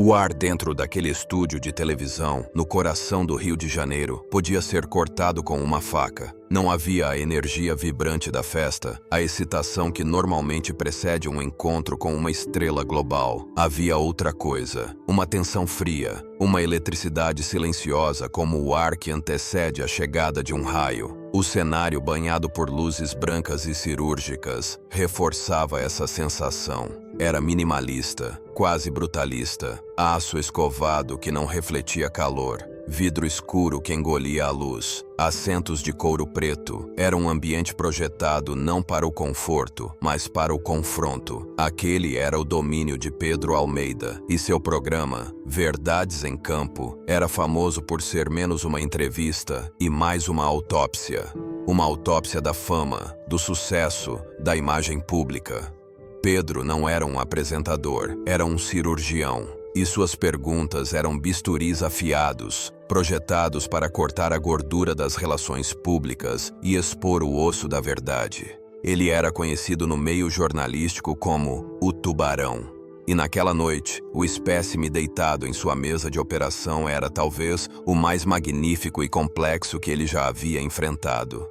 O ar dentro daquele estúdio de televisão, no coração do Rio de Janeiro, podia ser cortado com uma faca. Não havia a energia vibrante da festa, a excitação que normalmente precede um encontro com uma estrela global. Havia outra coisa, uma tensão fria, uma eletricidade silenciosa como o ar que antecede a chegada de um raio. O cenário, banhado por luzes brancas e cirúrgicas, reforçava essa sensação. Era minimalista, quase brutalista, aço escovado que não refletia calor, vidro escuro que engolia a luz, assentos de couro preto. Era um ambiente projetado não para o conforto, mas para o confronto. Aquele era o domínio de Pedro Almeida, e seu programa, Verdades em Campo, era famoso por ser menos uma entrevista e mais uma autópsia. Uma autópsia da fama, do sucesso, da imagem pública. Pedro não era um apresentador, era um cirurgião, e suas perguntas eram bisturis afiados, projetados para cortar a gordura das relações públicas e expor o osso da verdade. Ele era conhecido no meio jornalístico como o Tubarão. E naquela noite, o espécime deitado em sua mesa de operação era talvez o mais magnífico e complexo que ele já havia enfrentado.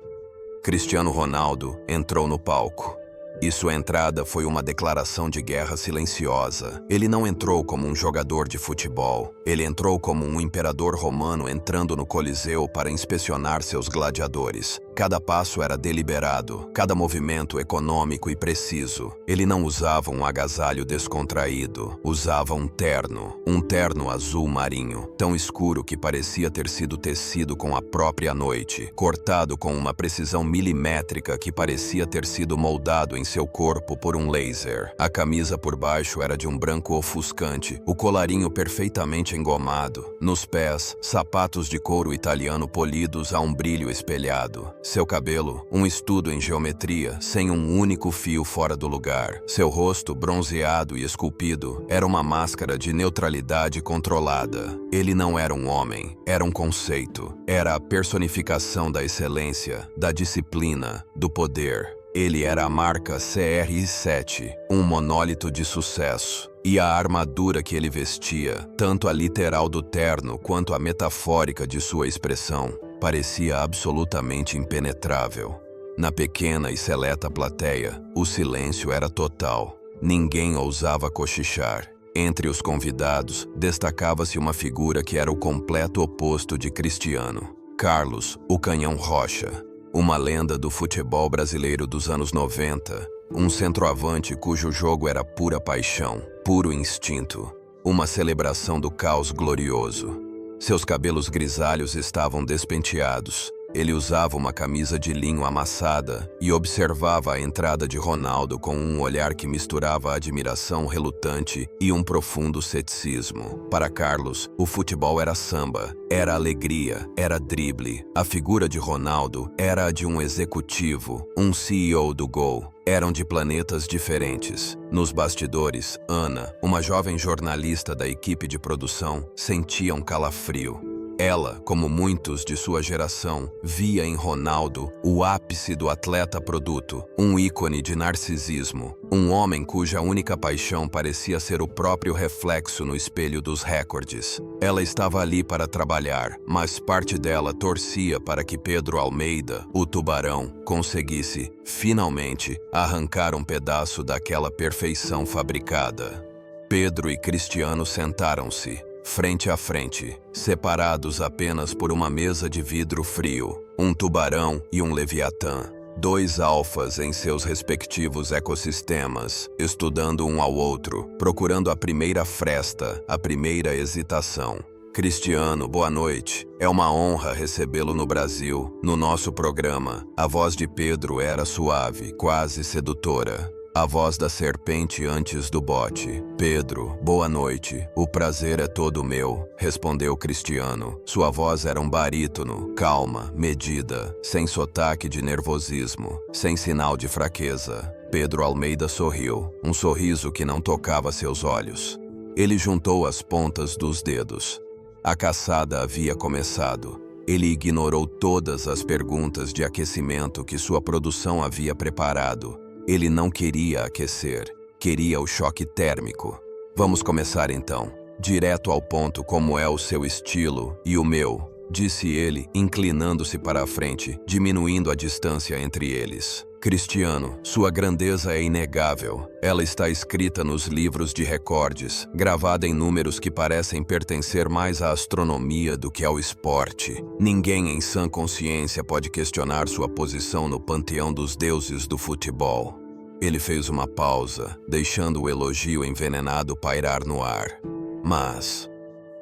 Cristiano Ronaldo entrou no palco. E sua entrada foi uma declaração de guerra silenciosa. Ele não entrou como um jogador de futebol. Ele entrou como um imperador romano entrando no Coliseu para inspecionar seus gladiadores. Cada passo era deliberado, cada movimento econômico e preciso. Ele não usava um agasalho descontraído, usava um terno azul marinho, tão escuro que parecia ter sido tecido com a própria noite, cortado com uma precisão milimétrica que parecia ter sido moldado em seu corpo por um laser. A camisa por baixo era de um branco ofuscante, o colarinho perfeitamente engomado. Nos pés, sapatos de couro italiano polidos a um brilho espelhado. Seu cabelo, um estudo em geometria, sem um único fio fora do lugar. Seu rosto, bronzeado e esculpido, era uma máscara de neutralidade controlada. Ele não era um homem, era um conceito. Era a personificação da excelência, da disciplina, do poder. Ele era a marca CR7, um monólito de sucesso. E a armadura que ele vestia, tanto a literal do terno quanto a metafórica de sua expressão, parecia absolutamente impenetrável. Na pequena e seleta plateia, o silêncio era total. Ninguém ousava cochichar. Entre os convidados, destacava-se uma figura que era o completo oposto de Cristiano. Carlos, o Canhão Rocha. Uma lenda do futebol brasileiro dos anos 90, um centroavante cujo jogo era pura paixão, puro instinto, uma celebração do caos glorioso. Seus cabelos grisalhos estavam despenteados. Ele usava uma camisa de linho amassada e observava a entrada de Ronaldo com um olhar que misturava admiração relutante e um profundo ceticismo. Para Carlos, o futebol era samba, era alegria, era drible. A figura de Ronaldo era a de um executivo, um CEO do gol. Eram de planetas diferentes. Nos bastidores, Ana, uma jovem jornalista da equipe de produção, sentia um calafrio. Ela, como muitos de sua geração, via em Ronaldo o ápice do atleta produto, um ícone de narcisismo, um homem cuja única paixão parecia ser o próprio reflexo no espelho dos recordes. Ela estava ali para trabalhar, mas parte dela torcia para que Pedro Almeida, o Tubarão, conseguisse, finalmente, arrancar um pedaço daquela perfeição fabricada. Pedro e Cristiano sentaram-se, frente a frente, separados apenas por uma mesa de vidro frio, um tubarão e um leviatã. Dois alfas em seus respectivos ecossistemas, estudando um ao outro, procurando a primeira fresta, a primeira hesitação. Cristiano, boa noite. É uma honra recebê-lo no Brasil, no nosso programa. A voz de Pedro era suave, quase sedutora. A voz da serpente antes do bote. Pedro, boa noite. O prazer é todo meu, respondeu Cristiano. Sua voz era um barítono, calma, medida, sem sotaque de nervosismo, sem sinal de fraqueza. Pedro Almeida sorriu, um sorriso que não tocava seus olhos. Ele juntou as pontas dos dedos. A caçada havia começado. Ele ignorou todas as perguntas de aquecimento que sua produção havia preparado. Ele não queria aquecer, queria o choque térmico. Vamos começar então. direto ao ponto como é o seu estilo e o meu, disse ele, inclinando-se para a frente, diminuindo a distância entre eles. Cristiano, sua grandeza é inegável. Ela está escrita nos livros de recordes, gravada em números que parecem pertencer mais à astronomia do que ao esporte. Ninguém em sã consciência pode questionar sua posição no panteão dos deuses do futebol. Ele fez uma pausa, deixando o elogio envenenado pairar no ar. Mas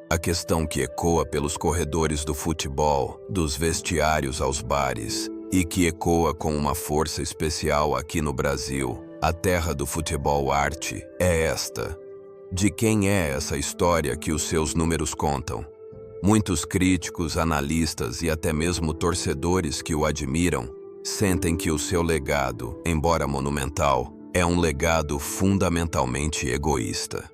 a questão que ecoa pelos corredores do futebol, dos vestiários aos bares, e que ecoa com uma força especial aqui no Brasil, a terra do futebol arte, é esta. De quem é essa história que os seus números contam? Muitos críticos, analistas e até mesmo torcedores que o admiram sentem que o seu legado, embora monumental, é um legado fundamentalmente egoísta.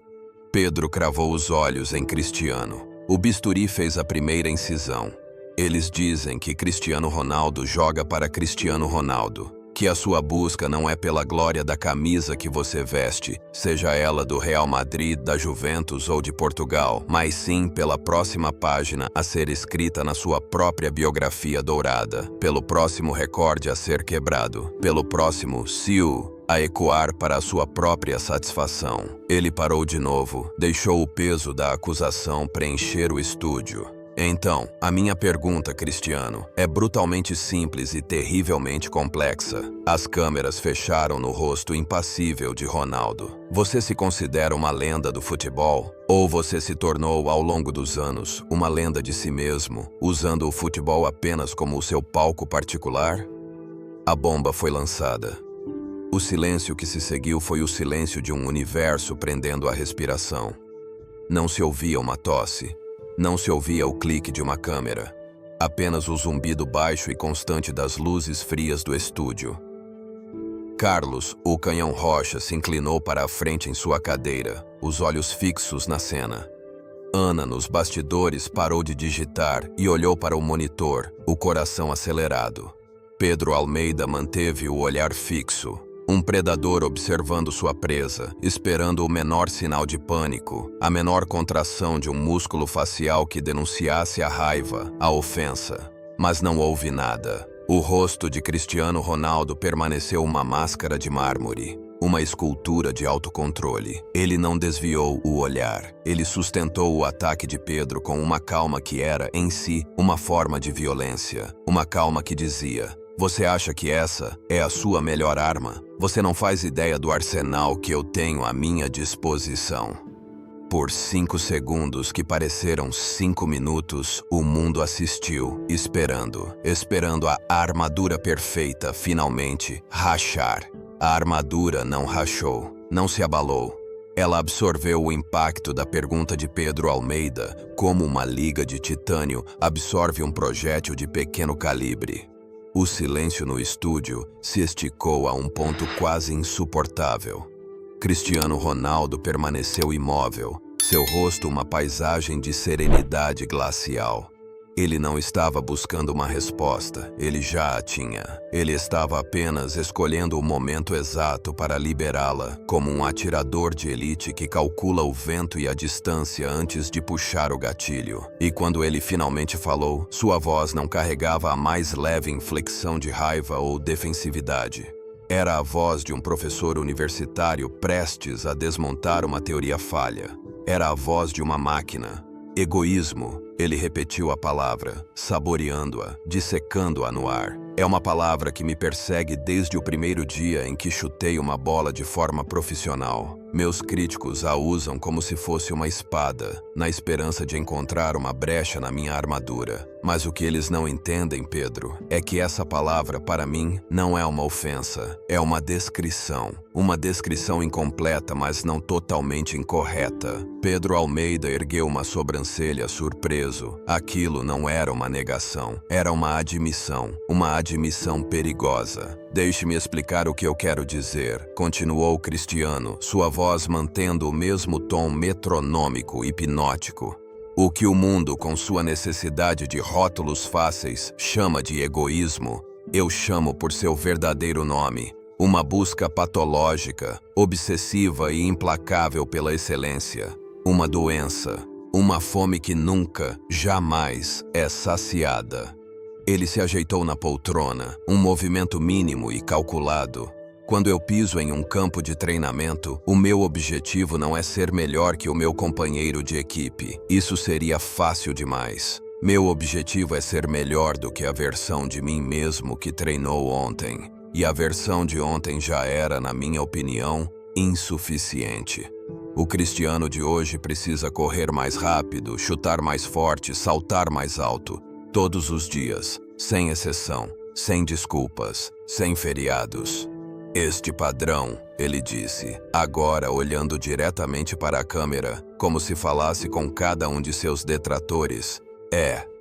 Pedro cravou os olhos em Cristiano. O bisturi fez a primeira incisão. Eles dizem que Cristiano Ronaldo joga para Cristiano Ronaldo, que a sua busca não é pela glória da camisa que você veste, seja ela do Real Madrid, da Juventus ou de Portugal, mas sim pela próxima página a ser escrita na sua própria biografia dourada, pelo próximo recorde a ser quebrado, pelo próximo Siu a ecoar para a sua própria satisfação. Ele parou de novo, deixou o peso da acusação preencher o estúdio. Então, a minha pergunta, Cristiano, é brutalmente simples e terrivelmente complexa. As câmeras fecharam no rosto impassível de Ronaldo. Você se considera uma lenda do futebol? Ou você se tornou, ao longo dos anos, uma lenda de si mesmo, usando o futebol apenas como o seu palco particular? A bomba foi lançada. O silêncio que se seguiu foi o silêncio de um universo prendendo a respiração. Não se ouvia uma tosse. Não se ouvia o clique de uma câmera, apenas o zumbido baixo e constante das luzes frias do estúdio. Carlos, o canhão Rocha, se inclinou para a frente em sua cadeira, os olhos fixos na cena. Ana, nos bastidores, parou de digitar e olhou para o monitor, o coração acelerado. Pedro Almeida manteve o olhar fixo. Um predador observando sua presa, esperando o menor sinal de pânico, a menor contração de um músculo facial que denunciasse a raiva, a ofensa. Mas não houve nada. O rosto de Cristiano Ronaldo permaneceu uma máscara de mármore, uma escultura de autocontrole. Ele não desviou o olhar. Ele sustentou o ataque de Pedro com uma calma que era, em si, uma forma de violência. Uma calma que dizia: você acha que essa é a sua melhor arma? Você não faz ideia do arsenal que eu tenho à minha disposição. Por 5 segundos que pareceram 5 minutos, o mundo assistiu, esperando a armadura perfeita finalmente rachar. A armadura não rachou, não se abalou. Ela absorveu o impacto da pergunta de Pedro Almeida, como uma liga de titânio absorve um projétil de pequeno calibre. O silêncio no estúdio se esticou a um ponto quase insuportável. Cristiano Ronaldo permaneceu imóvel, seu rosto uma paisagem de serenidade glacial. Ele não estava buscando uma resposta, ele já a tinha. Ele estava apenas escolhendo o momento exato para liberá-la, como um atirador de elite que calcula o vento e a distância antes de puxar o gatilho. E quando ele finalmente falou, sua voz não carregava a mais leve inflexão de raiva ou defensividade. Era a voz de um professor universitário prestes a desmontar uma teoria falha. Era a voz de uma máquina. Egoísmo. Ele repetiu a palavra, saboreando-a, dissecando-a no ar. É uma palavra que me persegue desde o primeiro dia em que chutei uma bola de forma profissional. Meus críticos a usam como se fosse uma espada, na esperança de encontrar uma brecha na minha armadura. Mas o que eles não entendem, Pedro, é que essa palavra, para mim, não é uma ofensa, é uma descrição. Uma descrição incompleta, mas não totalmente incorreta. Pedro Almeida ergueu uma sobrancelha surpreso. Aquilo não era uma negação, era uma admissão perigosa. Deixe-me explicar o que eu quero dizer, continuou Cristiano, sua voz mantendo o mesmo tom metronômico e hipnótico. O que o mundo, com sua necessidade de rótulos fáceis, chama de egoísmo, eu chamo por seu verdadeiro nome. Uma busca patológica, obsessiva e implacável pela excelência. uma doença, uma fome que nunca, jamais é saciada. Ele se ajeitou na poltrona, um movimento mínimo e calculado. Quando eu piso em um campo de treinamento, o meu objetivo não é ser melhor que o meu companheiro de equipe. Isso seria fácil demais. Meu objetivo é ser melhor do que a versão de mim mesmo que treinou ontem. E a versão de ontem já era, na minha opinião, insuficiente. O Cristiano de hoje precisa correr mais rápido, chutar mais forte, saltar mais alto. Todos os dias, sem exceção, sem desculpas, sem feriados. Este padrão, ele disse, agora olhando diretamente para a câmera, como se falasse com cada um de seus detratores,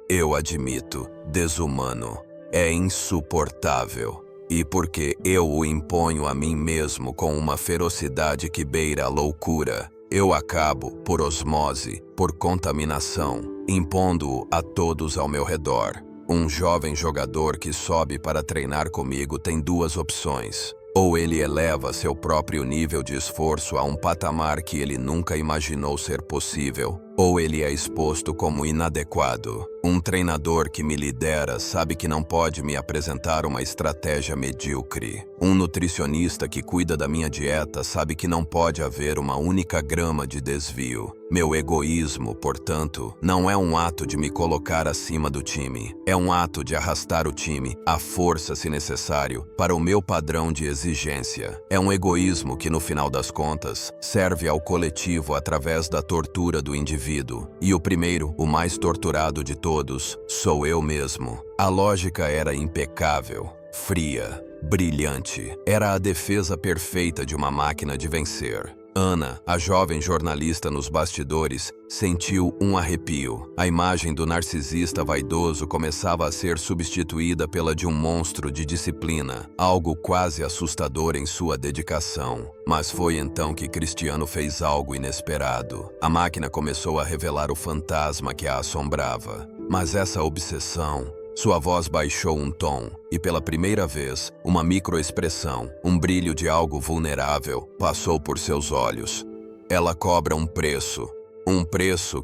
eu admito, desumano, é insuportável. E porque eu o imponho a mim mesmo com uma ferocidade que beira a loucura, eu acabo, por osmose, por contaminação, impondo-o a todos ao meu redor. Um jovem jogador que sobe para treinar comigo tem duas opções. Ou ele eleva seu próprio nível de esforço a um patamar que ele nunca imaginou ser possível, ou ele é exposto como inadequado. Um treinador que me lidera sabe que não pode me apresentar uma estratégia medíocre. Um nutricionista que cuida da minha dieta sabe que não pode haver uma única grama de desvio. Meu egoísmo, portanto, não é um ato de me colocar acima do time. É um ato de arrastar o time, à força se necessário, para o meu padrão de exigência. É um egoísmo que, no final das contas, serve ao coletivo através da tortura do indivíduo. E o primeiro, o mais torturado de todos, sou eu mesmo. A lógica era impecável, fria, brilhante. Era a defesa perfeita de uma máquina de vencer. Ana, a jovem jornalista nos bastidores, sentiu um arrepio. A imagem do narcisista vaidoso começava a ser substituída pela de um monstro de disciplina, algo quase assustador em sua dedicação. Mas foi então que Cristiano fez algo inesperado. A máquina começou a revelar o fantasma que a assombrava. Mas essa obsessão... Sua voz baixou um tom, e pela primeira vez, uma microexpressão, um brilho de algo vulnerável, passou por seus olhos. Ela cobra um preço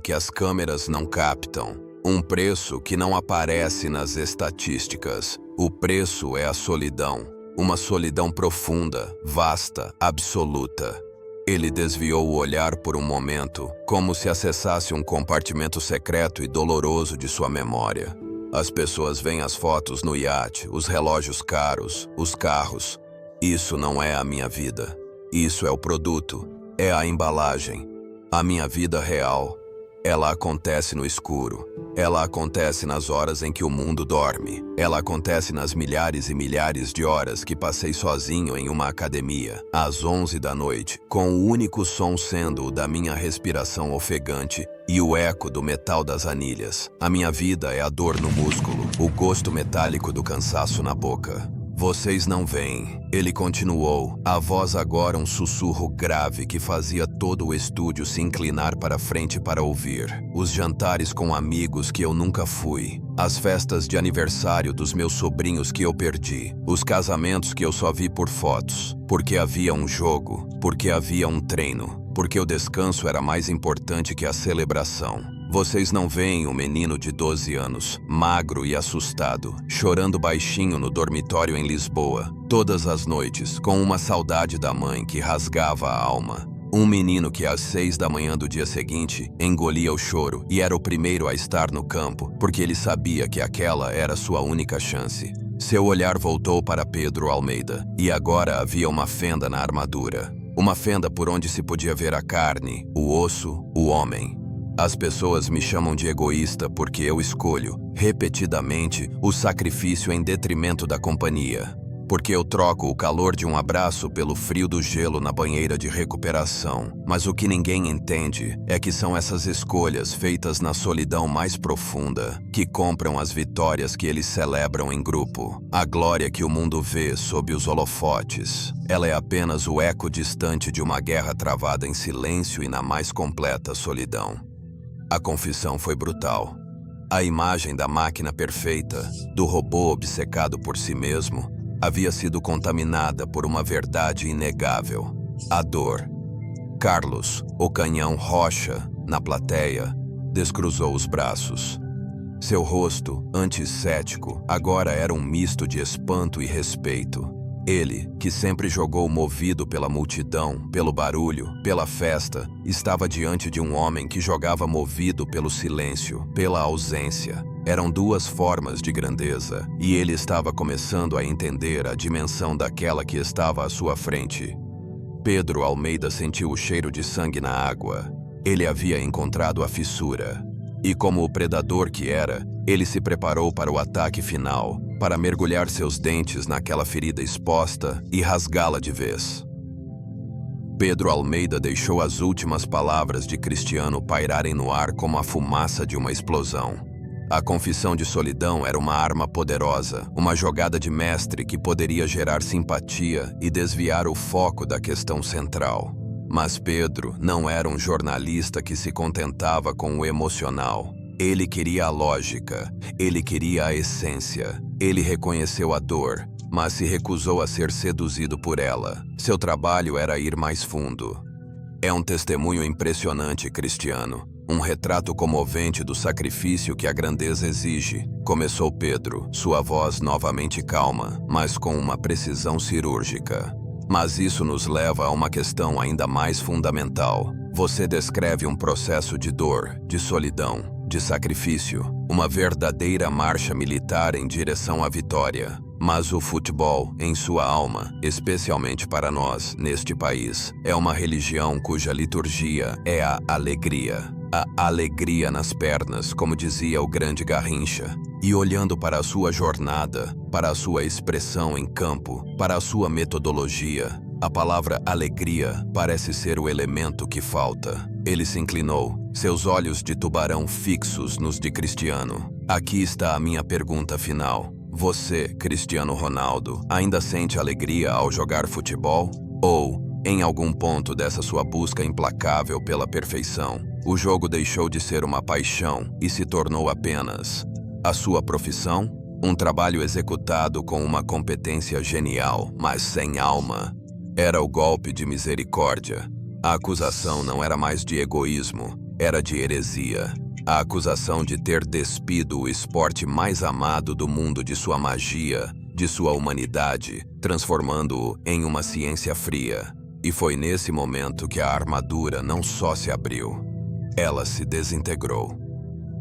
que as câmeras não captam, um preço que não aparece nas estatísticas. O preço é a solidão, uma solidão profunda, vasta, absoluta. Ele desviou o olhar por um momento, como se acessasse um compartimento secreto e doloroso de sua memória. As pessoas veem as fotos no iate, os relógios caros, os carros. Isso não é a minha vida. Isso é o produto, é a embalagem. A minha vida real, ela acontece no escuro. Ela acontece nas horas em que o mundo dorme. Ela acontece nas milhares e milhares de horas que passei sozinho em uma academia, às 11 da noite, com o único som sendo o da minha respiração ofegante e o eco do metal das anilhas. A minha vida é a dor no músculo, o gosto metálico do cansaço na boca. Vocês não veem, ele continuou, a voz agora um sussurro grave que fazia todo o estúdio se inclinar para frente para ouvir. Os jantares com amigos que eu nunca fui, as festas de aniversário dos meus sobrinhos que eu perdi, os casamentos que eu só vi por fotos, porque havia um jogo, porque havia um treino, porque o descanso era mais importante que a celebração. Vocês não veem um menino de 12 anos, magro e assustado, chorando baixinho no dormitório em Lisboa, todas as noites, com uma saudade da mãe que rasgava a alma. Um menino que às 6 da manhã do dia seguinte engolia o choro e era o primeiro a estar no campo, porque ele sabia que aquela era sua única chance. Seu olhar voltou para Pedro Almeida, e agora havia uma fenda na armadura. Uma fenda por onde se podia ver a carne, o osso, o homem. As pessoas me chamam de egoísta porque eu escolho, repetidamente, o sacrifício em detrimento da companhia. Porque eu troco o calor de um abraço pelo frio do gelo na banheira de recuperação. Mas o que ninguém entende é que são essas escolhas feitas na solidão mais profunda que compram as vitórias que eles celebram em grupo. A glória que o mundo vê sob os holofotes. Ela é apenas o eco distante de uma guerra travada em silêncio e na mais completa solidão. A confissão foi brutal. A imagem da máquina perfeita, do robô obcecado por si mesmo, havia sido contaminada por uma verdade inegável: a dor. Carlos, o canhão Rocha, na plateia, descruzou os braços. Seu rosto, antes cético, agora era um misto de espanto e respeito. Ele, que sempre jogou movido pela multidão, pelo barulho, pela festa, estava diante de um homem que jogava movido pelo silêncio, pela ausência. Eram duas formas de grandeza, e ele estava começando a entender a dimensão daquela que estava à sua frente. Pedro Almeida sentiu o cheiro de sangue na água. Ele havia encontrado a fissura. E como o predador que era, ele se preparou para o ataque final, para mergulhar seus dentes naquela ferida exposta e rasgá-la de vez. Pedro Almeida deixou as últimas palavras de Cristiano pairarem no ar como a fumaça de uma explosão. A confissão de solidão era uma arma poderosa, uma jogada de mestre que poderia gerar simpatia e desviar o foco da questão central. Mas Pedro não era um jornalista que se contentava com o emocional. Ele queria a lógica, ele queria a essência. Ele reconheceu a dor, mas se recusou a ser seduzido por ela. Seu trabalho era ir mais fundo. É um testemunho impressionante, Cristiano. Um retrato comovente do sacrifício que a grandeza exige. Começou Pedro, sua voz novamente calma, mas com uma precisão cirúrgica. Mas isso nos leva a uma questão ainda mais fundamental. Você descreve um processo de dor, de solidão, de sacrifício, uma verdadeira marcha militar em direção à vitória. Mas o futebol, em sua alma, especialmente para nós, neste país, é uma religião cuja liturgia é a alegria. A alegria nas pernas, como dizia o grande Garrincha. E olhando para a sua jornada, para a sua expressão em campo, para a sua metodologia, a palavra alegria parece ser o elemento que falta. Ele se inclinou, seus olhos de tubarão fixos nos de Cristiano. Aqui está a minha pergunta final. Você, Cristiano Ronaldo, ainda sente alegria ao jogar futebol? Ou, em algum ponto dessa sua busca implacável pela perfeição, o jogo deixou de ser uma paixão e se tornou apenas a sua profissão? Um trabalho executado com uma competência genial, mas sem alma. Era o golpe de misericórdia. A acusação não era mais de egoísmo, era de heresia. A acusação de ter despido o esporte mais amado do mundo de sua magia, de sua humanidade, transformando-o em uma ciência fria. E foi nesse momento que a armadura não só se abriu, ela se desintegrou.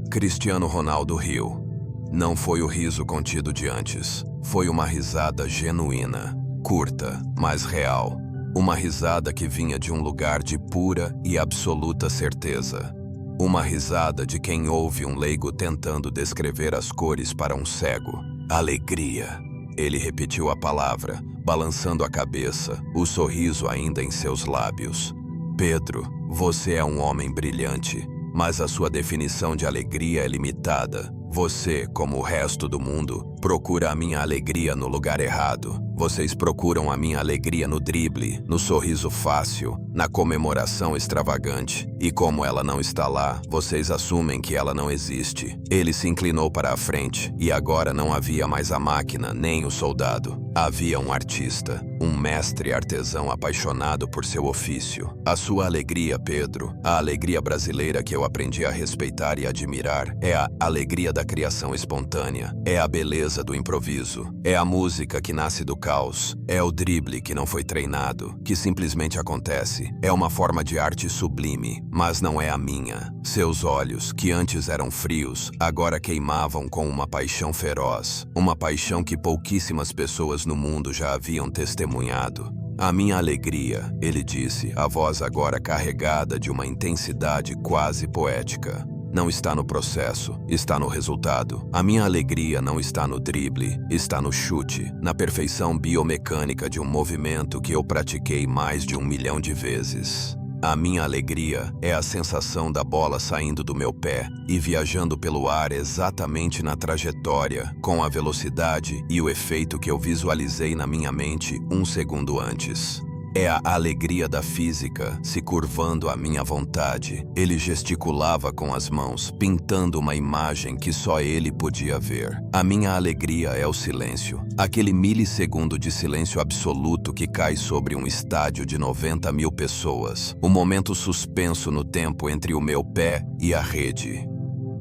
Cristiano Ronaldo riu. Não foi o riso contido de antes. Foi uma risada genuína, curta, mas real. Uma risada que vinha de um lugar de pura e absoluta certeza. Uma risada de quem ouve um leigo tentando descrever as cores para um cego. Alegria. Ele repetiu a palavra, balançando a cabeça, o sorriso ainda em seus lábios. Pedro, você é um homem brilhante, mas a sua definição de alegria é limitada. Você, como o resto do mundo, procura a minha alegria no lugar errado. Vocês procuram a minha alegria no drible, no sorriso fácil, na comemoração extravagante. E como ela não está lá, vocês assumem que ela não existe. Ele se inclinou para a frente, e agora não havia mais a máquina, nem o soldado. Havia um artista, um mestre artesão apaixonado por seu ofício. A sua alegria, Pedro, a alegria brasileira que eu aprendi a respeitar e admirar, é a alegria da criação espontânea, é a beleza do improviso, é a música que nasce do caos, é o drible que não foi treinado, que simplesmente acontece, é uma forma de arte sublime, mas não é a minha. Seus olhos, que antes eram frios, agora queimavam com uma paixão feroz, uma paixão que pouquíssimas pessoas no mundo já haviam testemunhado. A minha alegria, ele disse, a voz agora carregada de uma intensidade quase poética. Não está no processo, está no resultado. A minha alegria não está no drible, está no chute, na perfeição biomecânica de um movimento que eu pratiquei mais de 1 milhão de vezes. A minha alegria é a sensação da bola saindo do meu pé e viajando pelo ar exatamente na trajetória, com a velocidade e o efeito que eu visualizei na minha mente 1 segundo antes. É a alegria da física se curvando à minha vontade. Ele gesticulava com as mãos, pintando uma imagem que só ele podia ver. A minha alegria é o silêncio. Aquele milissegundo de silêncio absoluto que cai sobre um estádio de 90 mil pessoas. O momento suspenso no tempo entre o meu pé e a rede.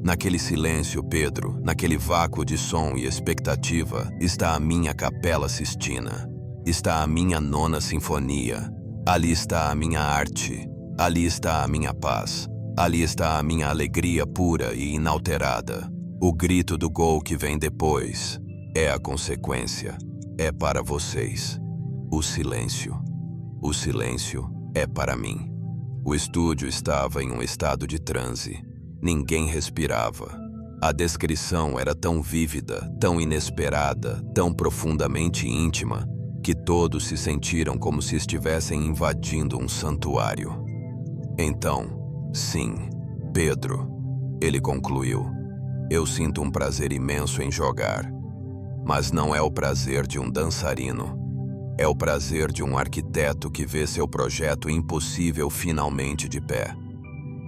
Naquele silêncio, Pedro, naquele vácuo de som e expectativa, está a minha Capela Sistina. Está a minha Nona Sinfonia. Ali está a minha arte. Ali está a minha paz. Ali está a minha alegria pura e inalterada. O grito do gol que vem depois é a consequência. É para vocês. O silêncio. O silêncio é para mim. O estúdio estava em um estado de transe. Ninguém respirava. A descrição era tão vívida, tão inesperada, tão profundamente íntima, que todos se sentiram como se estivessem invadindo um santuário. Então, sim, Pedro, ele concluiu, eu sinto um prazer imenso em jogar, mas não é o prazer de um dançarino, é o prazer de um arquiteto que vê seu projeto impossível finalmente de pé.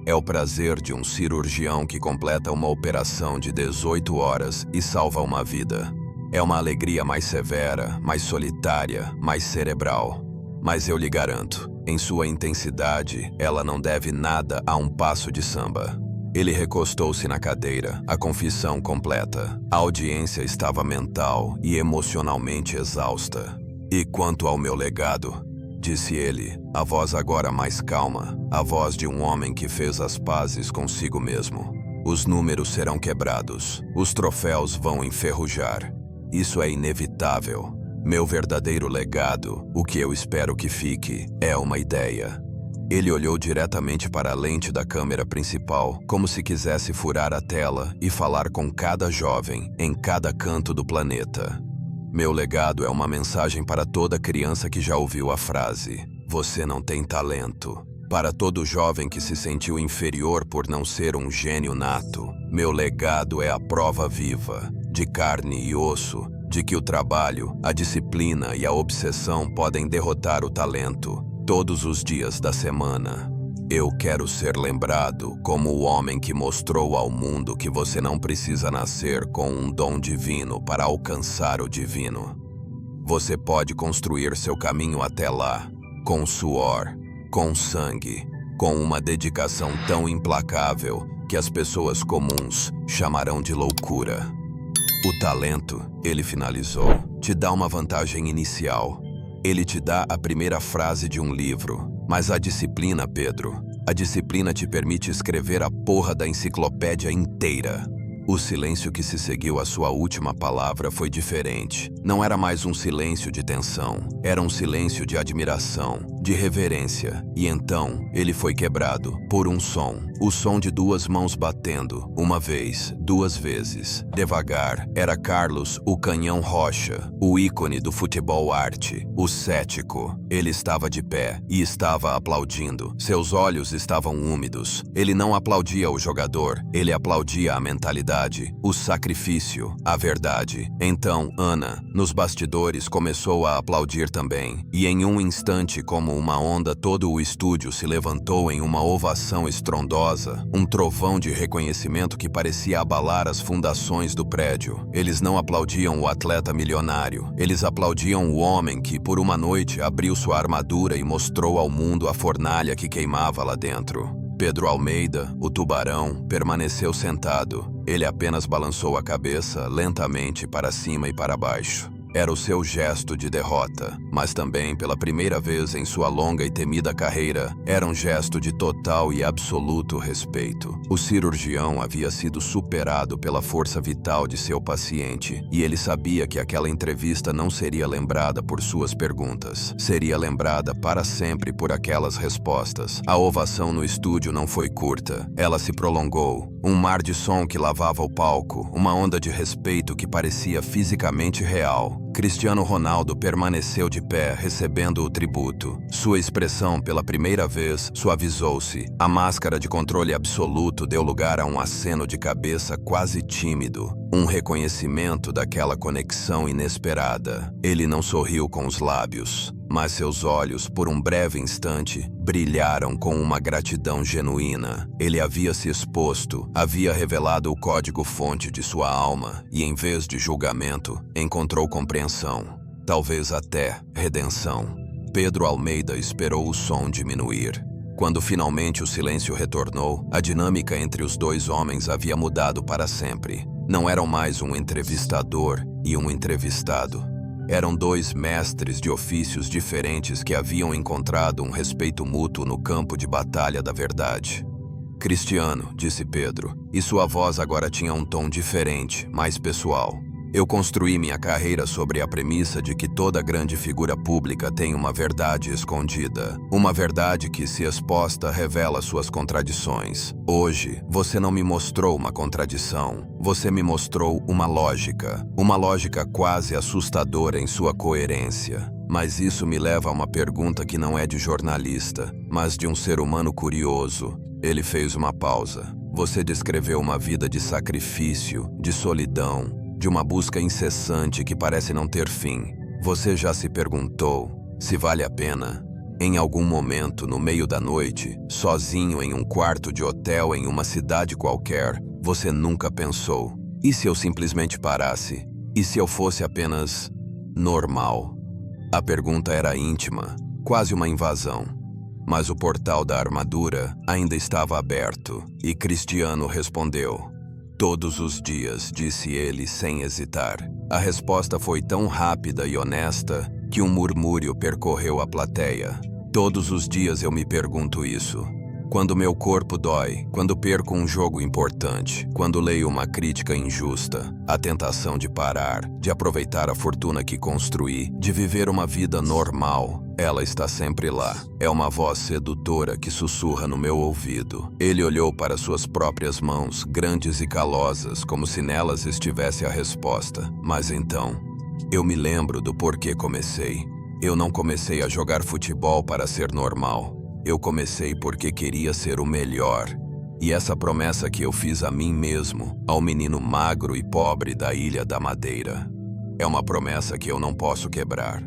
É o prazer de um cirurgião que completa uma operação de 18 horas e salva uma vida. É uma alegria mais severa, mais solitária, mais cerebral. Mas eu lhe garanto, em sua intensidade, ela não deve nada a um passo de samba. Ele recostou-se na cadeira, a confissão completa. A audiência estava mental e emocionalmente exausta. E quanto ao meu legado, disse ele, a voz agora mais calma, a voz de um homem que fez as pazes consigo mesmo. Os números serão quebrados, os troféus vão enferrujar. Isso é inevitável. Meu verdadeiro legado, o que eu espero que fique, é uma ideia. Ele olhou diretamente para a lente da câmera principal, como se quisesse furar a tela e falar com cada jovem, em cada canto do planeta. Meu legado é uma mensagem para toda criança que já ouviu a frase: "Você não tem talento". Para todo jovem que se sentiu inferior por não ser um gênio nato, meu legado é a prova viva, de carne e osso, de que o trabalho, a disciplina e a obsessão podem derrotar o talento, todos os dias da semana. Eu quero ser lembrado como o homem que mostrou ao mundo que você não precisa nascer com um dom divino para alcançar o divino. Você pode construir seu caminho até lá, com suor, com sangue, com uma dedicação tão implacável que as pessoas comuns chamarão de loucura. O talento, ele finalizou, te dá uma vantagem inicial. Ele te dá a primeira frase de um livro. Mas a disciplina, Pedro, a disciplina te permite escrever a porra da enciclopédia inteira. O silêncio que se seguiu à sua última palavra foi diferente. Não era mais um silêncio de tensão. Era um silêncio de admiração, de reverência. E então, ele foi quebrado por um som. O som de duas mãos batendo, uma vez, duas vezes. Devagar, era Carlos, o Canhão Rocha, o ícone do futebol arte, o cético. Ele estava de pé e estava aplaudindo. Seus olhos estavam úmidos. Ele não aplaudia o jogador, ele aplaudia a mentalidade, o sacrifício, a verdade. Então, Ana, nos bastidores, começou a aplaudir também. E em um instante, como uma onda, todo o estúdio se levantou em uma ovação estrondosa, um trovão de reconhecimento que parecia abalar as fundações do prédio. Eles não aplaudiam o atleta milionário. Eles aplaudiam o homem que, por uma noite, abriu sua armadura e mostrou ao mundo a fornalha que queimava lá dentro. Pedro Almeida, o tubarão, permaneceu sentado. Ele apenas balançou a cabeça lentamente para cima e para baixo. Era o seu gesto de derrota, mas também, pela primeira vez em sua longa e temida carreira, era um gesto de total e absoluto respeito. O cirurgião havia sido superado pela força vital de seu paciente, e ele sabia que aquela entrevista não seria lembrada por suas perguntas. Seria lembrada para sempre por aquelas respostas. A ovação no estúdio não foi curta. Ela se prolongou. Um mar de som que lavava o palco, uma onda de respeito que parecia fisicamente real. Cristiano Ronaldo permaneceu de pé, recebendo o tributo. Sua expressão, pela primeira vez, suavizou-se. A máscara de controle absoluto deu lugar a um aceno de cabeça quase tímido. Um reconhecimento daquela conexão inesperada. Ele não sorriu com os lábios, mas seus olhos, por um breve instante, brilharam com uma gratidão genuína. Ele havia se exposto, havia revelado o código-fonte de sua alma e, em vez de julgamento, encontrou compreensão, talvez até redenção. Pedro Almeida esperou o som diminuir. Quando finalmente o silêncio retornou, a dinâmica entre os dois homens havia mudado para sempre. Não eram mais um entrevistador e um entrevistado. Eram dois mestres de ofícios diferentes que haviam encontrado um respeito mútuo no campo de batalha da verdade. Cristiano, disse Pedro, e sua voz agora tinha um tom diferente, mais pessoal. Eu construí minha carreira sobre a premissa de que toda grande figura pública tem uma verdade escondida. Uma verdade que, se exposta, revela suas contradições. Hoje, você não me mostrou uma contradição. Você me mostrou uma lógica. Uma lógica quase assustadora em sua coerência. Mas isso me leva a uma pergunta que não é de jornalista, mas de um ser humano curioso. Ele fez uma pausa. Você descreveu uma vida de sacrifício, de solidão, de uma busca incessante que parece não ter fim. Você já se perguntou se vale a pena? Em algum momento, no meio da noite, sozinho em um quarto de hotel em uma cidade qualquer, você nunca pensou: e se eu simplesmente parasse? E se eu fosse apenas normal? A pergunta era íntima, quase uma invasão. Mas o portal da armadura ainda estava aberto, e Cristiano respondeu: todos os dias, disse ele sem hesitar. A resposta foi tão rápida e honesta que um murmúrio percorreu a plateia. Todos os dias eu me pergunto isso. Quando meu corpo dói, quando perco um jogo importante, quando leio uma crítica injusta, a tentação de parar, de aproveitar a fortuna que construí, de viver uma vida normal, ela está sempre lá. É uma voz sedutora que sussurra no meu ouvido. Ele olhou para suas próprias mãos, grandes e calosas, como se nelas estivesse a resposta. Mas então, eu me lembro do porquê comecei. Eu não comecei a jogar futebol para ser normal. Eu comecei porque queria ser o melhor. E essa promessa que eu fiz a mim mesmo, ao menino magro e pobre da Ilha da Madeira, é uma promessa que eu não posso quebrar.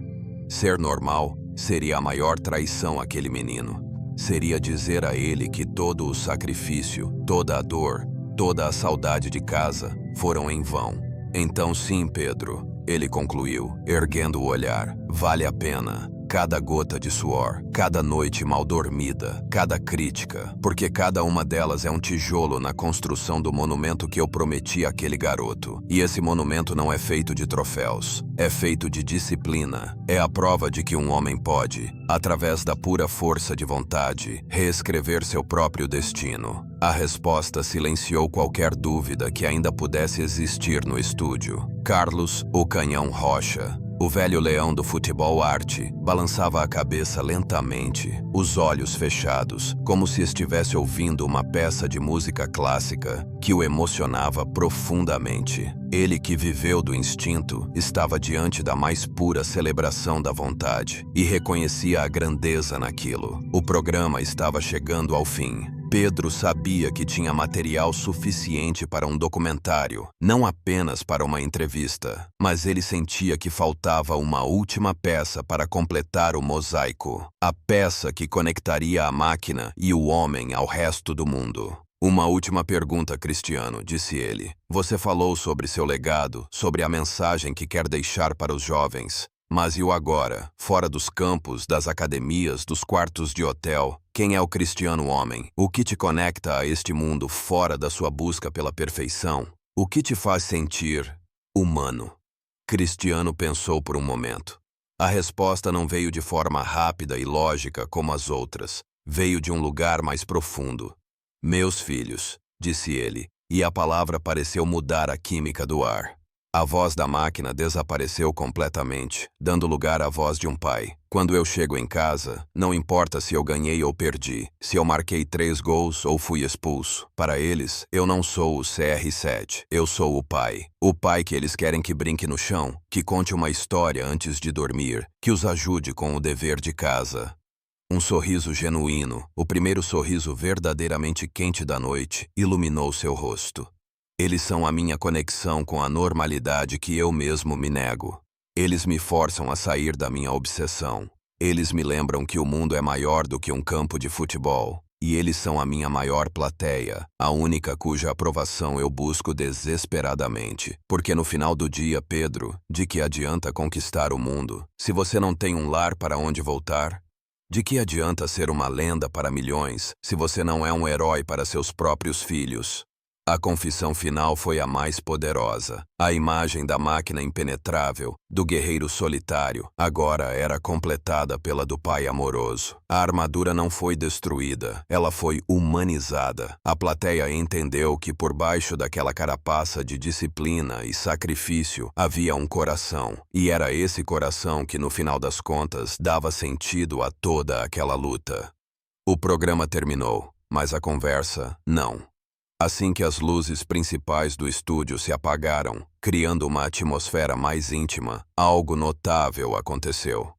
Ser normal seria a maior traição àquele menino. Seria dizer a ele que todo o sacrifício, toda a dor, toda a saudade de casa foram em vão. Então sim, Pedro, ele concluiu, erguendo o olhar, vale a pena. Cada gota de suor, cada noite mal dormida, cada crítica, porque cada uma delas é um tijolo na construção do monumento que eu prometi àquele garoto. E esse monumento não é feito de troféus, é feito de disciplina. É a prova de que um homem pode, através da pura força de vontade, reescrever seu próprio destino. A resposta silenciou qualquer dúvida que ainda pudesse existir no estúdio. Carlos, o Canhão Rocha, o velho leão do futebol arte, balançava a cabeça lentamente, os olhos fechados, como se estivesse ouvindo uma peça de música clássica que o emocionava profundamente. Ele, que viveu do instinto, estava diante da mais pura celebração da vontade e reconhecia a grandeza naquilo. O programa estava chegando ao fim. Pedro sabia que tinha material suficiente para um documentário, não apenas para uma entrevista, mas ele sentia que faltava uma última peça para completar o mosaico, a peça que conectaria a máquina e o homem ao resto do mundo. Uma última pergunta, Cristiano, disse ele. Você falou sobre seu legado, sobre a mensagem que quer deixar para os jovens. Mas e o agora, fora dos campos, das academias, dos quartos de hotel? Quem é o Cristiano homem? O que te conecta a este mundo fora da sua busca pela perfeição? O que te faz sentir humano? Cristiano pensou por um momento. A resposta não veio de forma rápida e lógica como as outras. Veio de um lugar mais profundo. Meus filhos, disse ele, e a palavra pareceu mudar a química do ar. A voz da máquina desapareceu completamente, dando lugar à voz de um pai. Quando eu chego em casa, não importa se eu ganhei ou perdi, se eu marquei 3 gols ou fui expulso. Para eles, eu não sou o CR7, eu sou o pai. O pai que eles querem que brinque no chão, que conte uma história antes de dormir, que os ajude com o dever de casa. Um sorriso genuíno, o primeiro sorriso verdadeiramente quente da noite, iluminou seu rosto. Eles são a minha conexão com a normalidade que eu mesmo me nego. Eles me forçam a sair da minha obsessão. Eles me lembram que o mundo é maior do que um campo de futebol. E eles são a minha maior plateia, a única cuja aprovação eu busco desesperadamente. Porque no final do dia, Pedro, de que adianta conquistar o mundo, se você não tem um lar para onde voltar? De que adianta ser uma lenda para milhões, se você não é um herói para seus próprios filhos? A confissão final foi a mais poderosa. A imagem da máquina impenetrável, do guerreiro solitário, agora era completada pela do pai amoroso. A armadura não foi destruída, ela foi humanizada. A plateia entendeu que por baixo daquela carapaça de disciplina e sacrifício havia um coração. E era esse coração que, no final das contas, dava sentido a toda aquela luta. O programa terminou, mas a conversa não. Assim que as luzes principais do estúdio se apagaram, criando uma atmosfera mais íntima, algo notável aconteceu.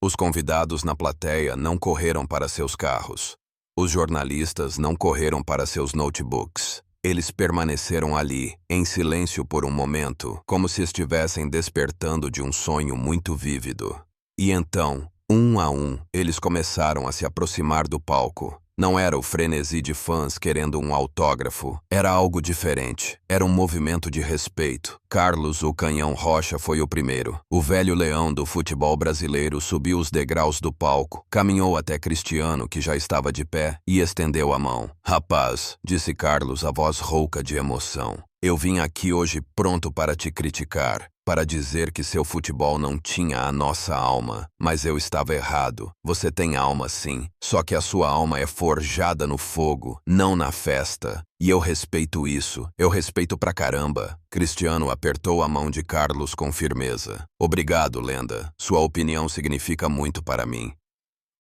Os convidados na plateia não correram para seus carros. Os jornalistas não correram para seus notebooks. Eles permaneceram ali, em silêncio por um momento, como se estivessem despertando de um sonho muito vívido. E então, um a um, eles começaram a se aproximar do palco. Não era o frenesi de fãs querendo um autógrafo. Era algo diferente. Era um movimento de respeito. Carlos "o Canhão" Rocha foi o primeiro. O velho leão do futebol brasileiro subiu os degraus do palco, caminhou até Cristiano, que já estava de pé, e estendeu a mão. "Rapaz", disse Carlos, a voz rouca de emoção, "eu vim aqui hoje pronto para te criticar. Para dizer que seu futebol não tinha a nossa alma. Mas eu estava errado. Você tem alma sim, só que a sua alma é forjada no fogo, não na festa. E eu respeito isso, eu respeito pra caramba." Cristiano apertou a mão de Carlos com firmeza. "Obrigado, lenda. Sua opinião significa muito para mim."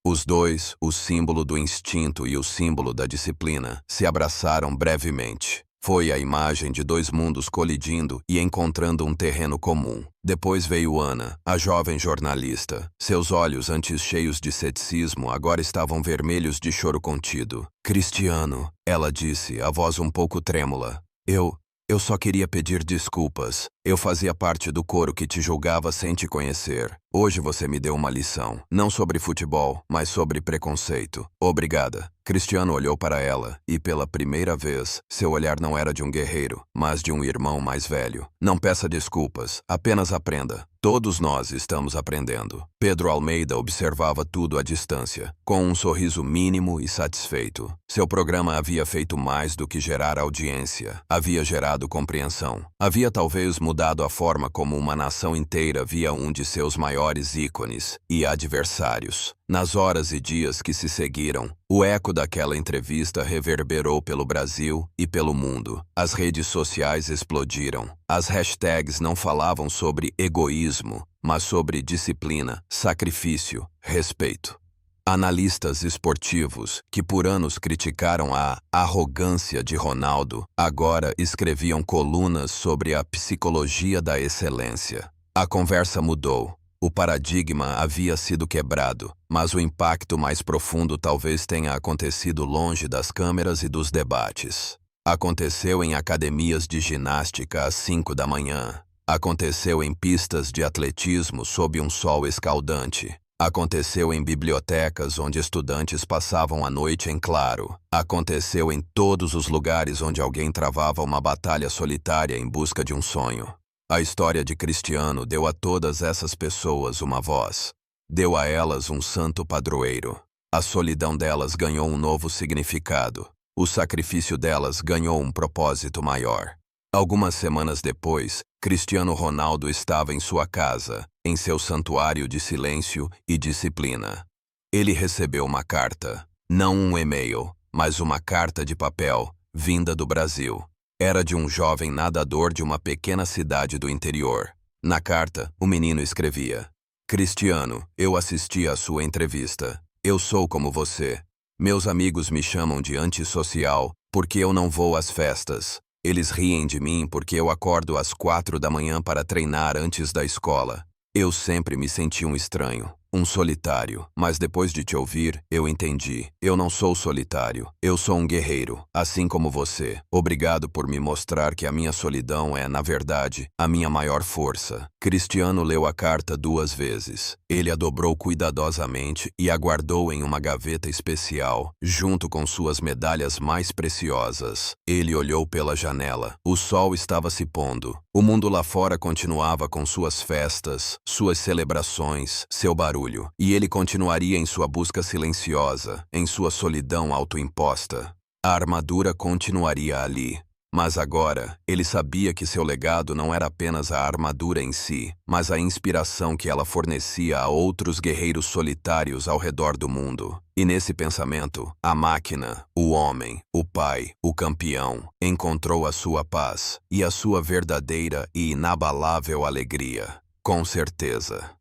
Os dois, o símbolo do instinto e o símbolo da disciplina, se abraçaram brevemente. Foi a imagem de dois mundos colidindo e encontrando um terreno comum. Depois veio Ana, a jovem jornalista. Seus olhos, antes cheios de ceticismo, agora estavam vermelhos de choro contido. "Cristiano", ela disse, a voz um pouco trêmula. Eu só queria pedir desculpas. Eu fazia parte do coro que te julgava sem te conhecer. Hoje você me deu uma lição, não sobre futebol, mas sobre preconceito. Obrigada." Cristiano olhou para ela, e pela primeira vez, seu olhar não era de um guerreiro, mas de um irmão mais velho. "Não peça desculpas, apenas aprenda. Todos nós estamos aprendendo." Pedro Almeida observava tudo à distância, com um sorriso mínimo e satisfeito. Seu programa havia feito mais do que gerar audiência. Havia gerado compreensão. Havia talvez mudado a forma como uma nação inteira via um de seus maiores ícones e adversários. Nas horas e dias que se seguiram, o eco daquela entrevista reverberou pelo Brasil e pelo mundo. As redes sociais explodiram. As hashtags não falavam sobre egoísmo, mas sobre disciplina, sacrifício, respeito. Analistas esportivos, que por anos criticaram a arrogância de Ronaldo, agora escreviam colunas sobre a psicologia da excelência. A conversa mudou. O paradigma havia sido quebrado, mas o impacto mais profundo talvez tenha acontecido longe das câmeras e dos debates. Aconteceu em academias de ginástica às 5 da manhã. Aconteceu em pistas de atletismo sob um sol escaldante. Aconteceu em bibliotecas onde estudantes passavam a noite em claro. Aconteceu em todos os lugares onde alguém travava uma batalha solitária em busca de um sonho. A história de Cristiano deu a todas essas pessoas uma voz. Deu a elas um santo padroeiro. A solidão delas ganhou um novo significado. O sacrifício delas ganhou um propósito maior. Algumas semanas depois, Cristiano Ronaldo estava em sua casa, em seu santuário de silêncio e disciplina. Ele recebeu uma carta, não um e-mail, mas uma carta de papel, vinda do Brasil. Era de um jovem nadador de uma pequena cidade do interior. Na carta, o menino escrevia: "Cristiano, eu assisti à sua entrevista. Eu sou como você. Meus amigos me chamam de antissocial porque eu não vou às festas. Eles riem de mim porque eu acordo às 4 da manhã para treinar antes da escola. Eu sempre me senti um estranho. um solitário. Mas depois de te ouvir, eu entendi. Eu não sou solitário. Eu sou um guerreiro, assim como você. Obrigado por me mostrar que a minha solidão é, na verdade, a minha maior força. Cristiano leu a carta 2 vezes. Ele a dobrou cuidadosamente e a guardou em uma gaveta especial, junto com suas medalhas mais preciosas. Ele olhou pela janela. O sol estava se pondo. O mundo lá fora continuava com suas festas, suas celebrações, seu barulho. E ele continuaria em sua busca silenciosa, em sua solidão autoimposta. A armadura continuaria ali. Mas agora, ele sabia que seu legado não era apenas a armadura em si, mas a inspiração que ela fornecia a outros guerreiros solitários ao redor do mundo. E nesse pensamento, a máquina, o homem, o pai, o campeão, encontrou a sua paz e a sua verdadeira e inabalável alegria. Com certeza.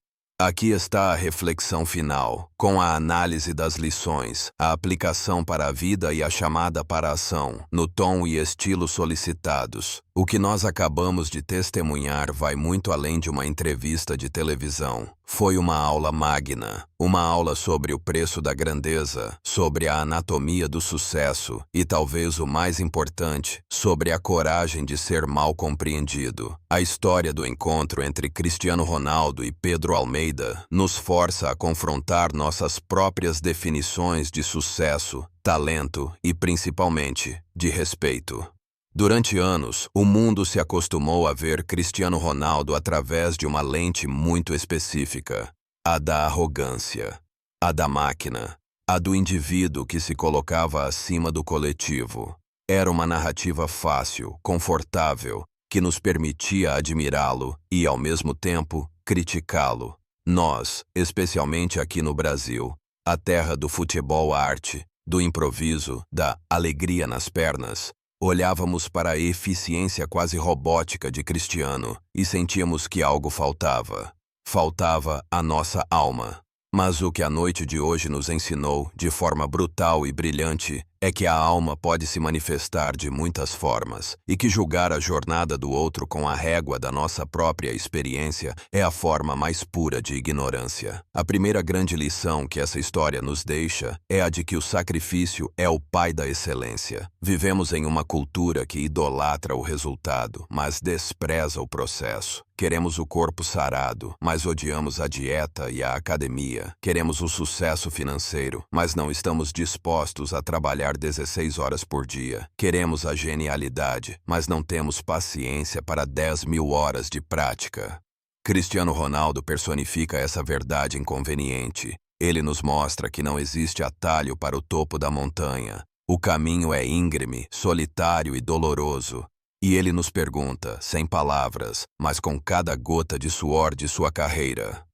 Aqui está a reflexão final, com a análise das lições, a aplicação para a vida e a chamada para a ação, no tom e estilo solicitados. O que nós acabamos de testemunhar vai muito além de uma entrevista de televisão. Foi uma aula magna, uma aula sobre o preço da grandeza, sobre a anatomia do sucesso e, talvez o mais importante, sobre a coragem de ser mal compreendido. A história do encontro entre Cristiano Ronaldo e Pedro Almeida nos força a confrontar nossas próprias definições de sucesso, talento e, principalmente, de respeito. Durante anos, o mundo se acostumou a ver Cristiano Ronaldo através de uma lente muito específica, a da arrogância, a da máquina, a do indivíduo que se colocava acima do coletivo. Era uma narrativa fácil, confortável, que nos permitia admirá-lo e, ao mesmo tempo, criticá-lo. Nós, especialmente aqui no Brasil, a terra do futebol arte, do improviso, da alegria nas pernas, olhávamos para a eficiência quase robótica de Cristiano e sentíamos que algo faltava. Faltava a nossa alma. Mas o que a noite de hoje nos ensinou, de forma brutal e brilhante, é que a alma pode se manifestar de muitas formas e que julgar a jornada do outro com a régua da nossa própria experiência é a forma mais pura de ignorância. A primeira grande lição que essa história nos deixa é a de que o sacrifício é o pai da excelência. Vivemos em uma cultura que idolatra o resultado, mas despreza o processo. Queremos o corpo sarado, mas odiamos a dieta e a academia. Queremos o sucesso financeiro, mas não estamos dispostos a trabalhar 16 horas por dia. Queremos a genialidade, mas não temos paciência para 10.000 horas de prática. Cristiano Ronaldo personifica essa verdade inconveniente. Ele nos mostra que não existe atalho para o topo da montanha. O caminho é íngreme, solitário e doloroso. E ele nos pergunta, sem palavras, mas com cada gota de suor de sua carreira: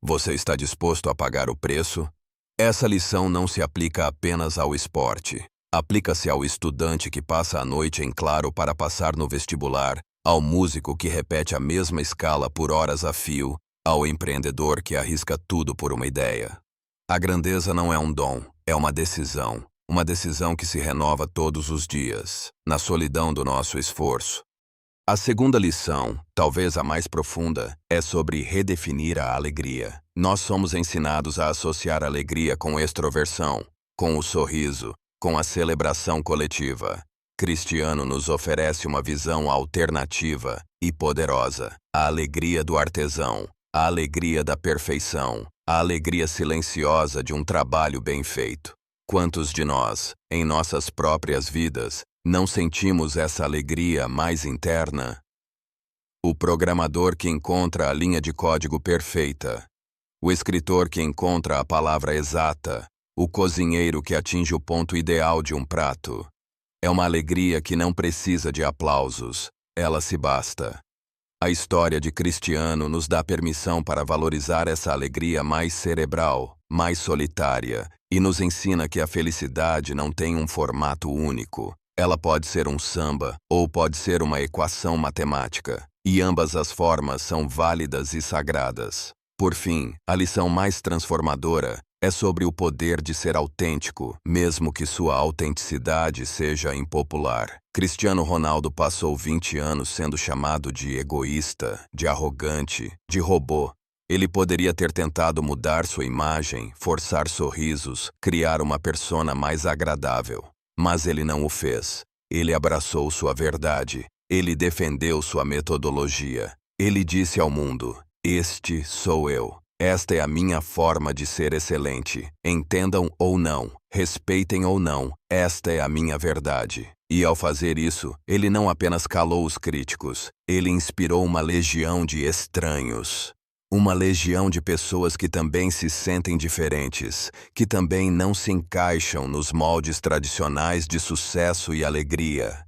você está disposto a pagar o preço? Essa lição não se aplica apenas ao esporte. Aplica-se ao estudante que passa a noite em claro para passar no vestibular, ao músico que repete a mesma escala por horas a fio, ao empreendedor que arrisca tudo por uma ideia. A grandeza não é um dom, é uma decisão. Uma decisão que se renova todos os dias, na solidão do nosso esforço. A segunda lição, talvez a mais profunda, é sobre redefinir a alegria. Nós somos ensinados a associar alegria com extroversão, com o sorriso, com a celebração coletiva. Cristiano nos oferece uma visão alternativa e poderosa. A alegria do artesão, a alegria da perfeição, a alegria silenciosa de um trabalho bem feito. Quantos de nós, em nossas próprias vidas, não sentimos essa alegria mais interna? O programador que encontra a linha de código perfeita, o escritor que encontra a palavra exata, o cozinheiro que atinge o ponto ideal de um prato. É uma alegria que não precisa de aplausos, ela se basta. A história de Cristiano nos dá permissão para valorizar essa alegria mais cerebral, mais solitária, e nos ensina que a felicidade não tem um formato único. Ela pode ser um samba ou pode ser uma equação matemática, e ambas as formas são válidas e sagradas. Por fim, a lição mais transformadora é sobre o poder de ser autêntico, mesmo que sua autenticidade seja impopular. Cristiano Ronaldo passou 20 anos sendo chamado de egoísta, de arrogante, de robô. Ele poderia ter tentado mudar sua imagem, forçar sorrisos, criar uma persona mais agradável. Mas ele não o fez. Ele abraçou sua verdade. Ele defendeu sua metodologia. Ele disse ao mundo: "Este sou eu. Esta é a minha forma de ser excelente. Entendam ou não, respeitem ou não, esta é a minha verdade." E ao fazer isso, ele não apenas calou os críticos, ele inspirou uma legião de estranhos. Uma legião de pessoas que também se sentem diferentes, que também não se encaixam nos moldes tradicionais de sucesso e alegria.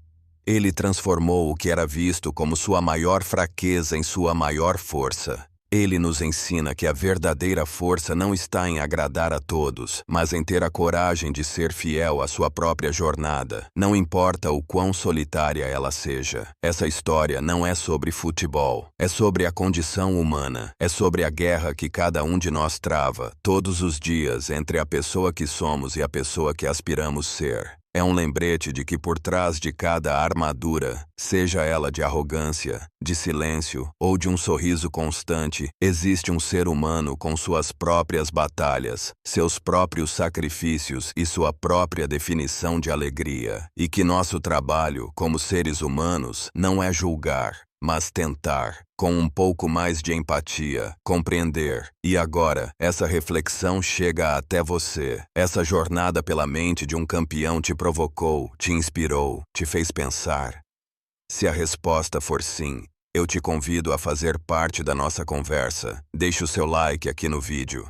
Ele transformou o que era visto como sua maior fraqueza em sua maior força. Ele nos ensina que a verdadeira força não está em agradar a todos, mas em ter a coragem de ser fiel à sua própria jornada, não importa o quão solitária ela seja. Essa história não é sobre futebol, é sobre a condição humana, é sobre a guerra que cada um de nós trava, todos os dias, entre a pessoa que somos e a pessoa que aspiramos ser. É um lembrete de que por trás de cada armadura, seja ela de arrogância, de silêncio ou de um sorriso constante, existe um ser humano com suas próprias batalhas, seus próprios sacrifícios e sua própria definição de alegria. E que nosso trabalho, como seres humanos, não é julgar, mas tentar, com um pouco mais de empatia, compreender. E agora, essa reflexão chega até você. Essa jornada pela mente de um campeão te provocou, te inspirou, te fez pensar? Se a resposta for sim, eu te convido a fazer parte da nossa conversa. Deixe o seu like aqui no vídeo.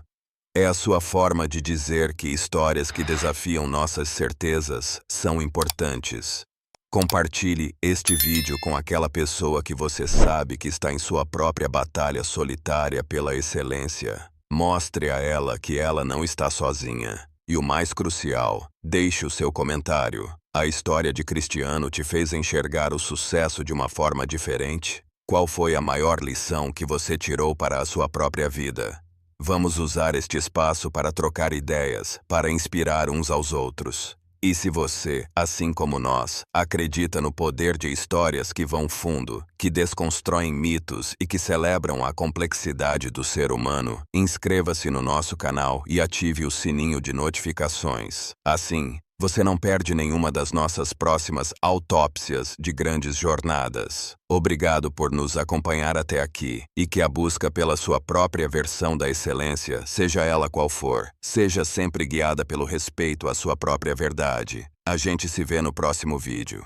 É a sua forma de dizer que histórias que desafiam nossas certezas são importantes. Compartilhe este vídeo com aquela pessoa que você sabe que está em sua própria batalha solitária pela excelência. Mostre a ela que ela não está sozinha. E o mais crucial, deixe o seu comentário. A história de Cristiano te fez enxergar o sucesso de uma forma diferente? Qual foi a maior lição que você tirou para a sua própria vida? Vamos usar este espaço para trocar ideias, para inspirar uns aos outros. E se você, assim como nós, acredita no poder de histórias que vão fundo, que desconstroem mitos e que celebram a complexidade do ser humano, inscreva-se no nosso canal e ative o sininho de notificações. Assim, você não perde nenhuma das nossas próximas autópsias de grandes jornadas. Obrigado por nos acompanhar até aqui e que a busca pela sua própria versão da excelência, seja ela qual for, seja sempre guiada pelo respeito à sua própria verdade. A gente se vê no próximo vídeo.